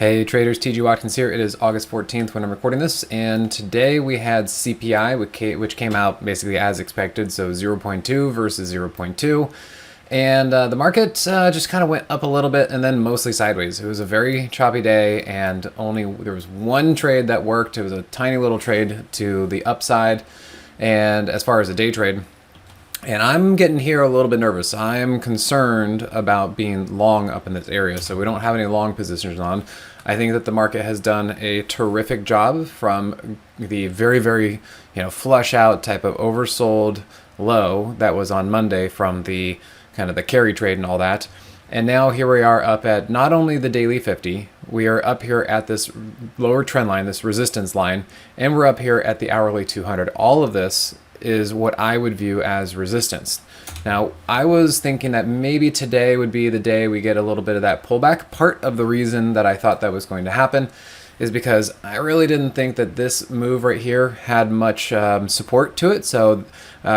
Hey traders, TG Watkins here. It is August 14th when I'm recording this, and today we had CPI, which came out basically as expected, so 0.2 versus 0.2. And the market just kind of went up a little bit and then mostly sideways. It was a very choppy day, and there was one trade that worked. It was a tiny little trade to the upside, and as far as a day trade. And I'm getting here a little bit nervous. I'm concerned about being long up in this area, so we don't have any long positions on. I think that the market has done a terrific job from the very, flush out type of oversold low that was on Monday from the kind of the carry trade and all that. And now here we are up at not only the daily 50, we are up here at this lower trend line, this resistance line, and we're up here at the hourly 200. All of this is what I would view as resistance. Now, I was thinking that maybe today would be the day we get a little bit of that pullback. Part of the reason that I thought that was going to happen is because I really didn't think that this move right here had much support to it, so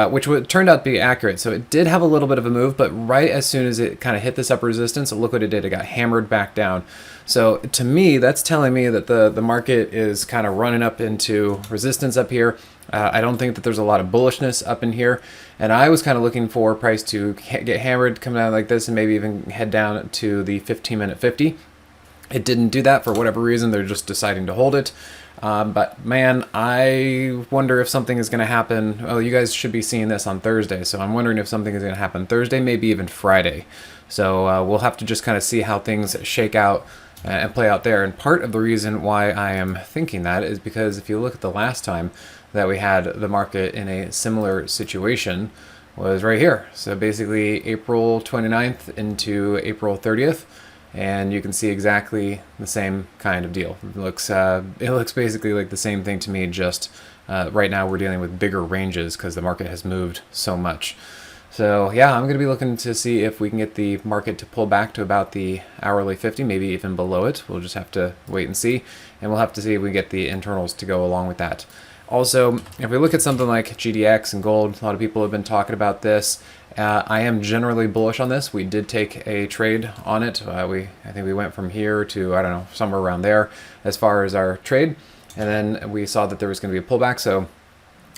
which turned out to be accurate. So it did have a little bit of a move, but right as soon as it kind of hit this upper resistance, look what it did. It got hammered back down. So to me, that's telling me that the market is kind of running up into resistance up here. I don't think that there's a lot of bullishness up in here, and I was kind of looking for price to get hammered, come down like this, and maybe even head down to the 15-minute 50. It didn't do that for whatever reason. They're just deciding to hold it. But man, I wonder if something is going to happen. Oh, you guys should be seeing this on Thursday, so I'm wondering if something is going to happen Thursday, maybe even Friday. So we'll have to just kind of see how things shake out and play out there. And part of the reason why I am thinking that is because if you look at the last time that we had the market in a similar situation was right here. So basically April 29th into April 30th. And you can see exactly the same kind of deal. It looks basically like the same thing to me, just right now we're dealing with bigger ranges because the market has moved so much. So yeah, I'm going to be looking to see if we can get the market to pull back to about the hourly 50, maybe even below it. We'll just have to wait and see. And we'll have to see if we get the internals to go along with that. Also, if we look at something like GDX and gold, a lot of people have been talking about this. I am generally bullish on this. We did take a trade on it. I think we went from here to, I don't know, somewhere around there as far as our trade. And then we saw that there was going to be a pullback, so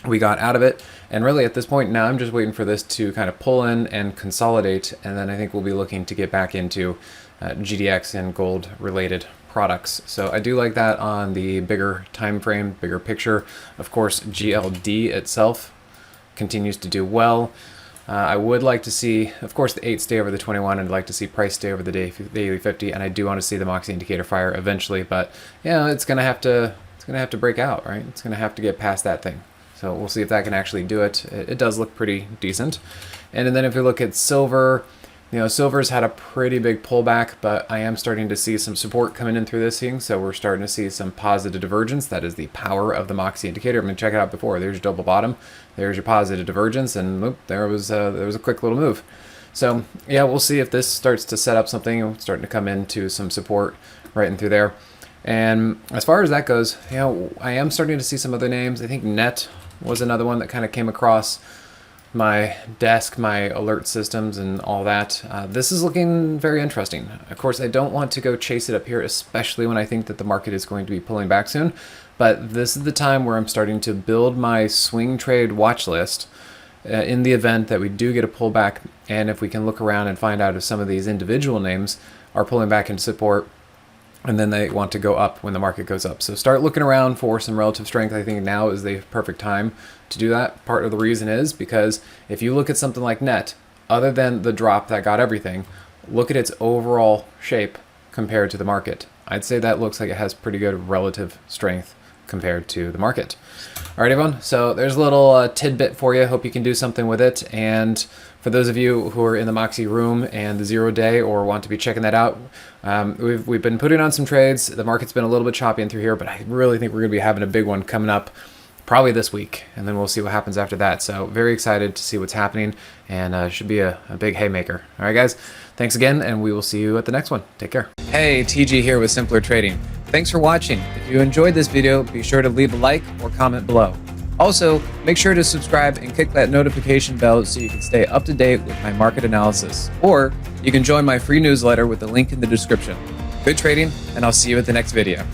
we got out of it. And really at this point now, I'm just waiting for this to kind of pull in and consolidate. And then I think we'll be looking to get back into GDX and gold related products. So I do like that on the bigger time frame, bigger picture. Of course, GLD itself continues to do well. I would like to see, of course, the 8 stay over the 21. I'd like to see price stay over the daily 50, and I do want to see the Moxie indicator fire eventually. But it's gonna have to break out, right? It's gonna have to get past that thing. So we'll see if that can actually do it. It does look pretty decent. And then if we look at silver, silver's had a pretty big pullback, but I am starting to see some support coming in through this thing. So we're starting to see some positive divergence. That is the power of the Moxie indicator. I'm going to check it out before. There's your double bottom. There's your positive divergence, and whoop, there was a quick little move. So yeah, we'll see if this starts to set up something. Starting to come into some support right in through there. And as far as that goes, I am starting to see some other names. I think Net was another one that kind of came across my desk, my alert systems and all that. This is looking very interesting. Of course, I don't want to go chase it up here, especially when I think that the market is going to be pulling back soon. But this is the time where I'm starting to build my swing trade watch list in the event that we do get a pullback. And if we can look around and find out if some of these individual names are pulling back into support, and then they want to go up when the market goes up. So start looking around for some relative strength. I think now is the perfect time to do that. Part of the reason is because if you look at something like Net, other than the drop that got everything, look at its overall shape compared to the market. I'd say that looks like it has pretty good relative strength compared to the market. All right, everyone. So there's a little tidbit for you. Hope you can do something with it. And for those of you who are in the Moxie room and the 0 day or want to be checking that out, we've been putting on some trades. The market's been a little bit choppy in through here, but I really think we're going to be having a big one coming up probably this week, and then we'll see what happens after that. So very excited to see what's happening, and should be a big haymaker. All right, guys, thanks again, and we will see you at the next one. Take care. Hey, TG here with Simpler Trading. Thanks for watching. If you enjoyed this video, be sure to leave a like or comment below. Also, make sure to subscribe and click that notification bell so you can stay up to date with my market analysis. Or you can join my free newsletter with the link in the description. Good trading, and I'll see you at the next video.